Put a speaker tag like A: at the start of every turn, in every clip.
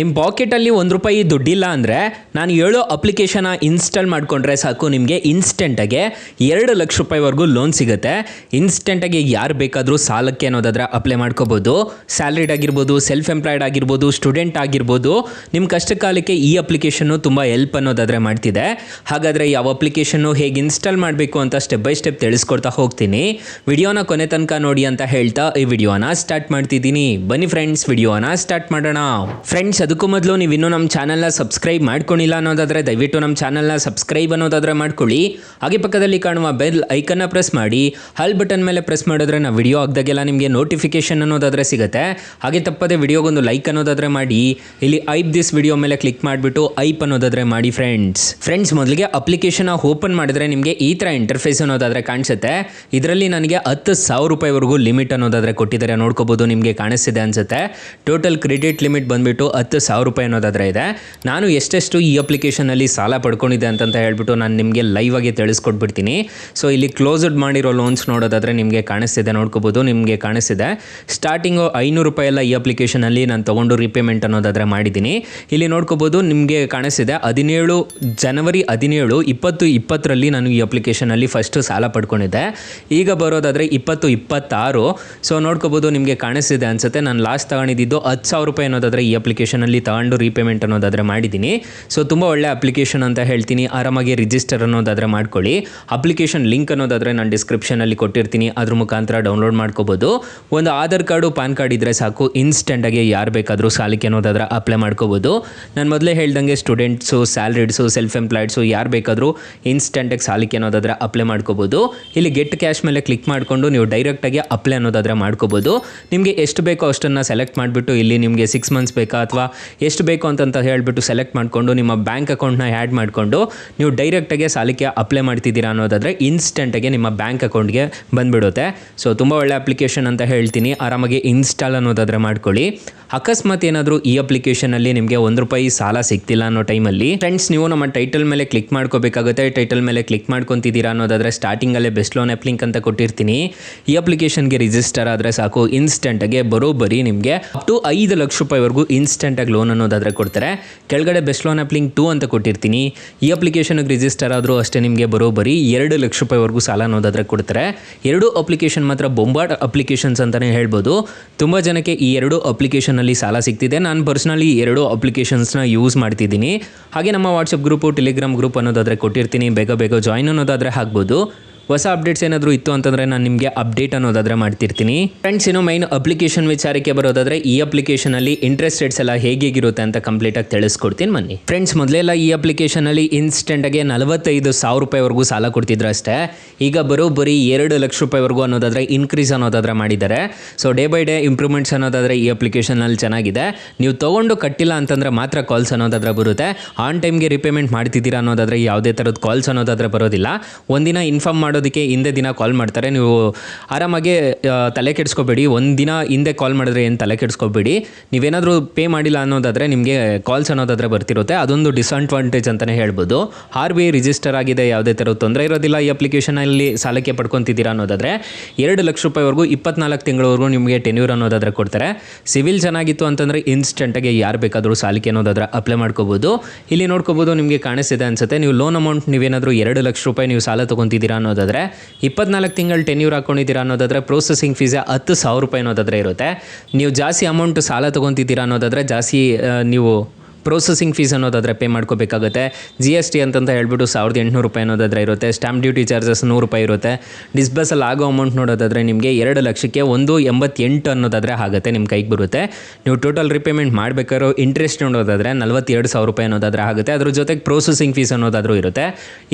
A: ನಿಮ್ಮ ಪಾಕೆಟಲ್ಲಿ ₹1 ದುಡ್ಡಿಲ್ಲ ಅಂದರೆ ನಾನು ಹೇಳೋ ಅಪ್ಲಿಕೇಶನ್ನ ಇನ್ಸ್ಟಾಲ್ ಮಾಡಿಕೊಂಡ್ರೆ ಸಾಕು, ನಿಮಗೆ ಇನ್ಸ್ಟೆಂಟಾಗೆ ₹2,00,000ವರೆಗೂ ಲೋನ್ ಸಿಗುತ್ತೆ. ಇನ್ಸ್ಟೆಂಟಾಗಿ ಯಾರು ಬೇಕಾದರೂ ಸಾಲಕ್ಕೆ ಅನ್ನೋದಾದರೆ ಅಪ್ಲೈ ಮಾಡ್ಕೋಬೋದು. ಸ್ಯಾಲ್ರಿಡ್ ಆಗಿರ್ಬೋದು, ಸೆಲ್ಫ್ ಎಂಪ್ಲಾಯ್ಡ್ ಆಗಿರ್ಬೋದು, ಸ್ಟೂಡೆಂಟ್ ಆಗಿರ್ಬೋದು, ನಿಮ್ಮ ಕಷ್ಟಕಾಲಕ್ಕೆ ಈ ಅಪ್ಲಿಕೇಶನ್ನು ತುಂಬ ಹೆಲ್ಪ್ ಅನ್ನೋದಾದರೆ ಮಾಡ್ತಿದೆ. ಹಾಗಾದರೆ ಯಾವ ಅಪ್ಲಿಕೇಶನ್ನು ಹೇಗೆ ಇನ್ಸ್ಟಾಲ್ ಮಾಡಬೇಕು ಅಂತ ಸ್ಟೆಪ್ ಬೈ ಸ್ಟೆಪ್ ತಿಳಿಸ್ಕೊಡ್ತಾ ಹೋಗ್ತೀನಿ. ವಿಡಿಯೋನ ಕೊನೆ ತನಕ ನೋಡಿ ಅಂತ ಹೇಳ್ತಾ ಈ ವಿಡಿಯೋನ ಸ್ಟಾರ್ಟ್ ಮಾಡ್ತಿದ್ದೀನಿ. ಬನ್ನಿ ಫ್ರೆಂಡ್ಸ್, ವಿಡಿಯೋನ ಸ್ಟಾರ್ಟ್ ಮಾಡೋಣ. ಫ್ರೆಂಡ್ಸ್, ಅದಕ್ಕೂ ಮೊದಲು ನೀವು ಇನ್ನೂ ನಮ್ಮ ಚಾನಲ್ನ ಸಬ್ಸ್ಕ್ರೈಬ್ ಮಾಡ್ಕೊಂಡಿಲ್ಲ ಅನ್ನೋದಾದರೆ ದಯವಿಟ್ಟು ನಮ್ಮ ಚಾನಲ್ನ ಸಬ್ಸ್ಕ್ರೈಬ್ ಅನ್ನೋದಾದರೆ ಮಾಡ್ಕೊಳ್ಳಿ. ಹಾಗೆ ಪಕ್ಕದಲ್ಲಿ ಕಾಣುವ ಬೆಲ್ ಐಕನ್ನ ಪ್ರೆಸ್ ಮಾಡಿ. ಹಾಲ್ ಬಟನ್ ಮೇಲೆ ಪ್ರೆಸ್ ಮಾಡಿದ್ರೆ ನಾವು ವಿಡಿಯೋ ಹಾಕಿದಾಗೆಲ್ಲ ನಿಮಗೆ ನೋಟಿಫಿಕೇಶನ್ ಅನ್ನೋದಾದರೆ ಸಿಗುತ್ತೆ. ಹಾಗೆ ತಪ್ಪದೆ ವಿಡಿಯೋಗೊಂದು ಲೈಕ್ ಅನ್ನೋದಾದರೆ ಮಾಡಿ. ಇಲ್ಲಿ ಐಪ್ ದಿಸ್ ವಿಡಿಯೋ ಮೇಲೆ ಕ್ಲಿಕ್ ಮಾಡಿಬಿಟ್ಟು ಐಪ್ ಅನ್ನೋದಾದರೆ ಮಾಡಿ. ಫ್ರೆಂಡ್ಸ್ ಮೊದಲಿಗೆ ಅಪ್ಲಿಕೇಶನ್ ಓಪನ್ ಮಾಡಿದ್ರೆ ನಿಮಗೆ ಈ ಥರ ಇಂಟರ್ಫೇಸ್ ಅನ್ನೋದಾದರೆ ಕಾಣಿಸುತ್ತೆ. ಇದರಲ್ಲಿ ನನಗೆ ₹10,000ವರೆಗೂ ಲಿಮಿಟ್ ಅನ್ನೋದಾದರೆ ಕೊಟ್ಟಿದ್ದಾರೆ, ನೋಡ್ಕೋಬೋದು. ನಿಮಗೆ ಕಾಣಿಸ್ತಿದೆ ಅನಿಸುತ್ತೆ. ಟೋಟಲ್ ಕ್ರೆಡಿಟ್ ಲಿಮಿಟ್ ಬಂದುಬಿಟ್ಟು ₹10,000 ಅನ್ನೋದಾದರೆ ಇದೆ. ನಾನು ಎಷ್ಟೆಷ್ಟು ಈ ಅಪ್ಲಿಕೇಶನಲ್ಲಿ ಸಾಲ ಪಡ್ಕೊಂಡಿದ್ದೆ ಅಂತ ಹೇಳ್ಬಿಟ್ಟು ನಾನು ನಿಮಗೆ ಲೈವ್ ಆಗಿ ತಿಳಿಸ್ಕೊಟ್ಬಿಡ್ತೀನಿ. ಸೊ ಇಲ್ಲಿ ಕ್ಲೋಸ್ಡ್ ಮಾಡಿರೋ ಲೋನ್ಸ್ ನೋಡೋದಾದರೆ ನಿಮಗೆ ಕಾಣಿಸ್ತಿದೆ, ನೋಡ್ಕೋಬೋದು. ನಿಮಗೆ ಕಾಣಿಸ್ತಿದೆ ಸ್ಟಾರ್ಟಿಂಗು ₹500 ಎಲ್ಲ ಈ ಅಪ್ಲಿಕೇಶನಲ್ಲಿ ನಾನು ತೊಗೊಂಡು ರೀಪೇಮೆಂಟ್ ಅನ್ನೋದಾದರೆ ಮಾಡಿದ್ದೀನಿ. ಇಲ್ಲಿ ನೋಡ್ಕೋಬೋದು, ನಿಮಗೆ ಕಾಣಿಸ್ತಿದೆ 17 ಜನವರಿ 17, 2020ರಲ್ಲಿ ನಾನು ಈ ಅಪ್ಲಿಕೇಶನಲ್ಲಿ ಫಸ್ಟು ಸಾಲ ಪಡ್ಕೊಂಡಿದ್ದೆ. ಈಗ ಬರೋದಾದರೆ 2026. ಸೊ ನೋಡ್ಕೋಬೋದು, ನಿಮಗೆ ಕಾಣಿಸ್ತಿದೆ ಅನಿಸುತ್ತೆ. ನಾನು ಲಾಸ್ಟ್ ತಗೊಂಡಿದ್ದು ₹10,000 ಅನ್ನೋದಾದರೆ ಈ ಅಪ್ಲಿಕೇಶನಲ್ಲಿ ತಗೊಂಡು ರೀಪೇಮೆಂಟ್ ಅನ್ನೋದಾದರೆ ಮಾಡಿದ್ದೀನಿ. ಸೊ ತುಂಬ ಒಳ್ಳೆ ಅಪ್ಲಿಕೇಶನ್ ಅಂತ ಹೇಳ್ತೀನಿ. ಆರಾಮಾಗಿ ರಿಜಿಸ್ಟರ್ ಅನ್ನೋದಾದರೆ ಮಾಡ್ಕೊಳ್ಳಿ. ಅಪ್ಲಿಕೇಶನ್ ಲಿಂಕ್ ಅನ್ನೋದಾದರೆ ನಾನು ಡಿಸ್ಕ್ರಿಪ್ಷನಲ್ಲಿ ಕೊಟ್ಟಿರ್ತೀನಿ, ಅದ್ರ ಮುಖಾಂತರ ಡೌನ್ಲೋಡ್ ಮಾಡ್ಕೋಬೋದು. ಒಂದು ಆಧಾರ್ ಕಾರ್ಡು, ಪಾನ್ ಕಾರ್ಡ್ ಇದ್ದರೆ ಸಾಕು, ಇನ್ಸ್ಟೆಂಟಾಗಿ ಯಾರು ಬೇಕಾದರೂ ಸಾಲಕ್ಕೆ ಅನ್ನೋದಾದರೆ ಅಪ್ಲೈ ಮಾಡ್ಕೋಬೋದು. ನಾನು ಮೊದಲೇ ಹೇಳ್ದಂಗೆ ಸ್ಟೂಡೆಂಟ್ಸು, ಸ್ಯಾಲ್ರಿಡ್ಸು, ಸೆಲ್ಫ್ ಎಂಪ್ಲಾಯ್ಡ್ಸು ಯಾರು ಬೇಕಾದರೂ ಇನ್ಸ್ಟೆಂಟಾಗಿ ಸಾಲಕ್ಕೆ ಅನ್ನೋದಾದರೆ ಅಪ್ಲೈ ಮಾಡ್ಕೋಬೋದು. ಇಲ್ಲಿ ಗೆಟ್ ಕ್ಯಾಶ್ ಮೇಲೆ ಕ್ಲಿಕ್ ಮಾಡಿಕೊಂಡು ನೀವು ಡೈರೆಕ್ಟಾಗಿ ಅಪ್ಲೈ ಅನ್ನೋದಾದರೆ ಮಾಡ್ಕೋಬೋದು. ನಿಮಗೆ ಎಷ್ಟು ಬೇಕೋ ಅಷ್ಟನ್ನು ಸೆಲೆಕ್ಟ್ ಮಾಡಿಬಿಟ್ಟು ಇಲ್ಲಿ ನಿಮಗೆ 6 ಮಂತ್ಸ್ ಬೇಕಾ ಅಥವಾ ಎಷ್ಟು ಬೇಕು ಅಂತ ಹೇಳ್ಬಿಟ್ಟು ಸೆಲೆಕ್ಟ್ ಮಾಡಿಕೊಂಡು ನಿಮ್ಮ ಬ್ಯಾಂಕ್ ಅಕೌಂಟ್ನ ಆ್ಯಡ್ ಮಾಡಿಕೊಂಡು ನೀವು ಡೈರೆಕ್ಟಾಗಿ ಸಾಲಕ್ಕೆ ಅಪ್ಲೈ ಮಾಡ್ತಿದ್ದೀರಾ ಅನ್ನೋದಾದರೆ ಇನ್ಸ್ಟೆಂಟಾಗಿ ನಿಮ್ಮ ಬ್ಯಾಂಕ್ ಅಕೌಂಟ್ಗೆ ಬಂದುಬಿಡುತ್ತೆ. ಸೊ ತುಂಬ ಒಳ್ಳೆ ಅಪ್ಲಿಕೇಶನ್ ಅಂತ ಹೇಳ್ತೀನಿ. ಆರಾಮಾಗಿ ಇನ್ಸ್ಟಾಲ್ ಅನ್ನೋದಾದರೆ ಮಾಡ್ಕೊಳ್ಳಿ. ಅಕಸ್ಮಾತ್ ಏನಾದರೂ ಈ ಅಪ್ಲಿಕೇಶನಲ್ಲಿ ನಿಮಗೆ ₹1 ಸಾಲ ಸಿಗ್ತಿಲ್ಲ ಅನ್ನೋ ಟೈಮಲ್ಲಿ ಫ್ರೆಂಡ್ಸ್, ನೀವು ನಮ್ಮ ಟೈಟಲ್ ಮೇಲೆ ಕ್ಲಿಕ್ ಮಾಡ್ಕೋಬೇಕಾಗುತ್ತೆ. ಟೈಟಲ್ ಮೇಲೆ ಕ್ಲಿಕ್ ಮಾಡ್ಕೊತಿದ್ದೀರಾ ಅನ್ನೋದಾದರೆ ಸ್ಟಾರ್ಟಿಂಗಲ್ಲೇ ಬೆಸ್ಟ್ ಲೋನ್ ಆ್ಯಪ್ ಲಿಂಕ್ ಅಂತ ಕೊಟ್ಟಿರ್ತೀನಿ. ಈ ಅಪ್ಲಿಕೇಶನ್ಗೆ ರಿಜಿಸ್ಟರ್ ಆದರೆ ಸಾಕು, ಇನ್ಸ್ಟೆಂಟಾಗಿ ಬರೋಬ್ಬರಿ ನಿಮಗೆ ಅಪ್ ಟು ₹5,00,000ವರೆಗೂ ಇನ್ಸ್ಟೆಂಟಾಗಿ ಲೋನ್ ಅನ್ನೋದಾದರೆ ಕೊಡ್ತಾರೆ. ಕೆಳಗಡೆ ಬೆಸ್ಟ್ ಲೋನ್ ಆ್ಯಪ್ ಲಿಂಕ್ 2 ಅಂತ ಕೊಟ್ಟಿರ್ತೀನಿ. ಈ ಅಪ್ಲಿಕೇಶನ್ಗೆ ರಿಜಿಸ್ಟರ್ ಆದರೂ ಅಷ್ಟೇ ನಿಮಗೆ ಬರೋಬ್ಬರಿ ₹2,00,000ವರೆಗೂ ಸಾಲ ಅನ್ನೋದಾದರೆ ಕೊಡ್ತಾರೆ. 2 ಅಪ್ಲಿಕೇಶನ್ ಮಾತ್ರ ಬೊಂಬಾಟ್ ಅಪ್ಲಿಕೇಶನ್ಸ್ ಅಂತಲೇ ಹೇಳ್ಬೋದು. ತುಂಬ ಜನಕ್ಕೆ ಈ 2 ಅಪ್ಲಿಕೇಶನಲ್ಲಿ ಸಾಲ ಸಿಗ್ತಿದೆ. ನಾನು ಪರ್ಸ್ನಲಿ 2 ಅಪ್ಲಿಕೇಶನ್ಸ್ನ ಯೂಸ್ ಮಾಡ್ತಿದ್ದೀನಿ. ಹಾಗೆ ನಮ್ಮ ವಾಟ್ಸಪ್ ಗ್ರೂಪು, ಟೆಲಿಗ್ರಾಮ್ ಗ್ರೂಪ್ ಅನ್ನೋದಾದರೆ ಕೊಟ್ಟಿರ್ತೀನಿ. ಬೇಗ ಜಾಯಿನ್ ಅನ್ನೋದಾದರೆ ಆಗ್ಬೋದು. ಹೊಸ ಅಪ್ಡೇಟ್ಸ್ ಏನಾದರೂ ಇತ್ತು ಅಂತಂದರೆ ನಾನು ನಿಮಗೆ ಅಪ್ಡೇಟ್ ಅನ್ನೋದಾದರೆ ಮಾಡ್ತಿರ್ತೀನಿ. ಫ್ರೆಂಡ್ಸ್, ಇನ್ನು ಮೈನ್ ಅಪ್ಲಿಕೇಶನ್ ವಿಚಾರಕ್ಕೆ ಬರೋದಾದರೆ ಈ ಅಪ್ಲಿಕೇಶನಲ್ಲಿ ಇಂಟ್ರೆಸ್ಟ್ ರೇಟ್ಸ್ ಎಲ್ಲ ಹೇಗಿರುತ್ತೆ ಅಂತ ಕಂಪ್ಲೀಟಾಗಿ ತಿಳಿಸ್ಕೊಡ್ತೀನಿ ಬನ್ನಿ. ಫ್ರೆಂಡ್ಸ್, ಮೊದಲೆಲ್ಲ ಈ ಅಪ್ಲಿಕೇಶನಲ್ಲಿ ಇನ್ಸ್ಟೆಂಟಾಗಿ ₹45,000ವರೆಗೂ ಸಾಲ ಕೊಡ್ತಿದ್ರು ಅಷ್ಟೇ. ಈಗ ಬರೋಬ್ಬರಿ ₹2,00,000ವರೆಗೂ ಅನ್ನೋದಾದರೆ ಇನ್ಕ್ರೀಸ್ ಅನ್ನೋದಾದರೆ ಮಾಡಿದ್ದಾರೆ. So day by day improvements ಅನ್ನೋದಾದರೆ ಈ ಅಪ್ಲಿಕೇಶನಲ್ಲಿ ಚೆನ್ನಾಗಿದೆ. ನೀವು ತೊಗೊಂಡು ಕಟ್ಟಿಲ್ಲ ಅಂತಂದರೆ ಮಾತ್ರ ಕಾಲ್ಸ್ ಅನ್ನೋದಾದರೆ ಬರುತ್ತೆ. ಆನ್ ಟೈಮ್ಗೆ ರಿಪೇಮೆಂಟ್ ಮಾಡ್ತಿದ್ದೀರಾ ಅನ್ನೋದಾದರೆ ಯಾವುದೇ ಥರದ ಕಾಲ್ಸ್ ಅನ್ನೋದಾದರೆ ಬರೋದಿಲ್ಲ. ಒಂದಿನ ಇನ್ಫಾರ್ಮ್ ಮಾಡೋದಕ್ಕೆ ಹಿಂದೆ ದಿನ ಕಾಲ್ ಮಾಡ್ತಾರೆ. ನೀವು ಆರಾಮಾಗಿ ತಲೆ ಕೆಡಿಸ್ಕೋಬೇಡಿ. ಒಂದಿನ ಹಿಂದೆ ಕಾಲ್ ಮಾಡಿದ್ರೆ ಏನು ತಲೆ ಕೆಡಿಸ್ಕೋಬೇಡಿ. ನೀವೇನಾದರೂ ಪೇ ಮಾಡಿಲ್ಲ ಅನ್ನೋದಾದರೆ ನಿಮಗೆ ಕಾಲ್ಸ್ ಅನ್ನೋದಾದರೆ ಬರ್ತಿರುತ್ತೆ. ಅದೊಂದು ಡಿಸ್ಅಡ್ವಾಂಟೇಜ್ ಅಂತಲೇ ಹೇಳ್ಬೋದು. RBI ರಿಜಿಸ್ಟರ್ ಆಗಿದೆ, ಯಾವುದೇ ಥರದ ತೊಂದರೆ ಇರೋದಿಲ್ಲ. ಈ ಅಪ್ಲಿಕೇಶನಲ್ಲಿ ಸಾಲಕ್ಕೆ ಪಡ್ಕೊತಿದ್ದೀರಾ ಅನ್ನೋದಾದರೆ ₹2,00,000ವರೆಗೂ 24 ತಿಂಗಳವರೆಗೂ ನಿಮಗೆ ಟೆನ್ಯೂರ್ ಅನ್ನೋದಾದರೆ ಕೊಡ್ತಾರೆ. ಸಿವಿಲ್ ಚೆನ್ನಾಗಿತ್ತು ಅಂತಂದರೆ ಇನ್ಸ್ಟೆಂಟಾಗಿ ಯಾರು ಬೇಕಾದರೂ ಸಾಲಕ್ಕೆ ಅನ್ನೋದಾದರೆ ಅಪ್ಲೈ ಮಾಡ್ಕೋಬೋದು. ಇಲ್ಲಿ ನೋಡ್ಕೋಬೋದು, ನಿಮಗೆ ಕಾಣಿಸ್ತಿದೆ ಅನಿಸುತ್ತೆ. ನೀವು ಲೋನ್ ಅಮೌಂಟ್ ನೀವೇನಾದರೂ ₹2,00,000 ನೀವು ಸಾಲ ತೊಗೊತಿದ್ದೀರಾ ಅನ್ನೋದಾದರೆ 24 ತಿಂಗಳು ಟೆನ್ಯೂರ್ ಹಾಕ್ಕೊಂಡಿದ್ದೀರಾ ಅನ್ನೋದಾದರೆ ಪ್ರೊಸೆಸಿಂಗ್ ಫೀಸ್ ₹10,000 ಅನ್ನೋದಾದರೆ ಇರುತ್ತೆ. ನೀವು ಜಾಸ್ತಿ ಅಮೌಂಟ್ ಸಾಲ ತೊಗೊತಿದ್ದೀರಾ ಅನ್ನೋದಾದರೆ ಜಾಸ್ತಿ ನೀವು ಪ್ರೊಸೆಸಿಂಗ್ ಫೀಸ್ ಅನ್ನೋದಾದರೆ ಪೇ ಮಾಡ್ಕೋಬೇಕಾಗುತ್ತೆ. GST ಅಂತಂತ ಹೇಳ್ಬಿಟ್ಟು ₹1,800 ಅನ್ನೋದಾದರೆ ಇರುತ್ತೆ. ಸ್ಟ್ಯಾಂಪ್ ಡ್ಯೂಟಿ ಚಾರ್ಜಸ್ ₹100 ಇರುತ್ತೆ. ಡಿಸ್ಬರ್ಸಲ್ ಆಗೋ ಅಮೌಂಟ್ ನೋಡೋದಾದರೆ ನಿಮಗೆ 2,00,000ಕ್ಕೆ 188 ಅನ್ನೋದಾದರೆ ಆಗುತ್ತೆ, ನಿಮ್ಮ ಕೈಗೆ ಬರುತ್ತೆ. ನೀವು ಟೋಟಲ್ ರಿಪೇಮೆಂಟ್ ಮಾಡಬೇಕಾದ್ರೂ ಇಂಟ್ರೆಸ್ಟ್ ನೋಡೋದಾದರೆ ₹42,000 ಅನ್ನೋದಾದರೆ ಆಗುತ್ತೆ. ಅದ್ರ ಜೊತೆಗೆ ಪ್ರೊಸೆಸಿಂಗ್ ಫೀಸ್ ಅನ್ನೋದಾದರೂ ಇರುತ್ತೆ.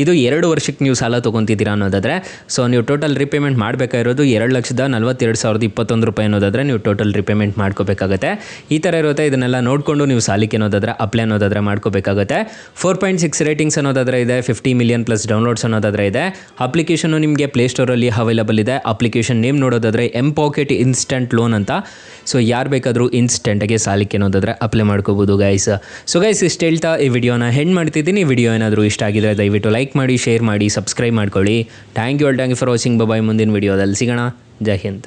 A: ಇದು 2 ವರ್ಷಕ್ಕೆ ನೀವು ಸಾಲ ತೊಗೊತಿದ್ದೀರಾ ಅನ್ನೋದಾದರೆ ಸೊ ನೀವು ಟೋಟಲ್ ರಿಪೇಮೆಂಟ್ ಮಾಡಬೇಕಾಗಿರೋದು ₹2,42,021 ಅನ್ನೋದಾದರೆ ನೀವು ಟೋಟಲ್ ರಿಪೇಮೆಂಟ್ ಮಾಡ್ಕೋಬೇಕಾಗುತ್ತೆ. ಈ ಥರ ಇರುತ್ತೆ. ಇದನ್ನೆಲ್ಲ ನೋಡಿಕೊಂಡು ನೀವು ಸಾಲಕ್ಕೆ ಅನ್ನೋದಾದರೆ ಅಪ್ಲೈ ಅನ್ನೋದಾದರೆ ಮಾಡ್ಕೋಬೇಕಾಗುತ್ತೆ. 4.6 ರೇಟಿಂಗ್ಸ್ ಅನ್ನೋದಾದರೆ ಇದೆ. 50 ಮಿಲಿಯನ್ ಪ್ಲಸ್ ಡೌನ್ಲೋಡ್ಸ್ ಅನ್ನೋದಾದರೆ ಇದೆ. ಅಪ್ಲಿಕೇಶನ್ನು ನಿಮಗೆ ಪ್ಲೇಸ್ಟೋರಲ್ಲಿ ಅವೈಲಬಲ್ ಇದೆ. ಅಪ್ಲಿಕೇಶನ್ ನೇಮ್ ನೋಡೋದಾದರೆ M-Pocket ಇನ್ಸ್ಟೆಂಟ್ ಲೋನ್ ಅಂತ. ಸೊ ಯಾರು ಬೇಕಾದರೂ ಇನ್ಸ್ಟೆಂಟಾಗಿ ಸಾಲಕ್ಕೆ ಅನ್ನೋದಾದರೆ ಅಪ್ಲೈ ಮಾಡ್ಕೋಬೋದು ಗೈಸ್. ಸೊ ಗೈಸ್, ಇಷ್ಟು ಹೇಳ್ತಾ ಈ ವಿಡಿಯೋನ ಹೆಂಡ್ ಮಾಡ್ತಿದ್ದೀನಿ. ಈ ವಿಡಿಯೋ ಏನಾದರೂ ಇಷ್ಟ ಆಗಿದ್ರೆ ದಯವಿಟ್ಟು ಲೈಕ್ ಮಾಡಿ, ಶೇರ್ ಮಾಡಿ, ಸಬ್ಸ್ಕ್ರೈಬ್ ಮಾಡ್ಕೊಳ್ಳಿ. Thank you for watching. Bye. ಮುಂದಿನ ವಿಡಿಯೋದಲ್ಲಿ ಸಿಗೋಣ. ಜೈ ಹಿಂದ್.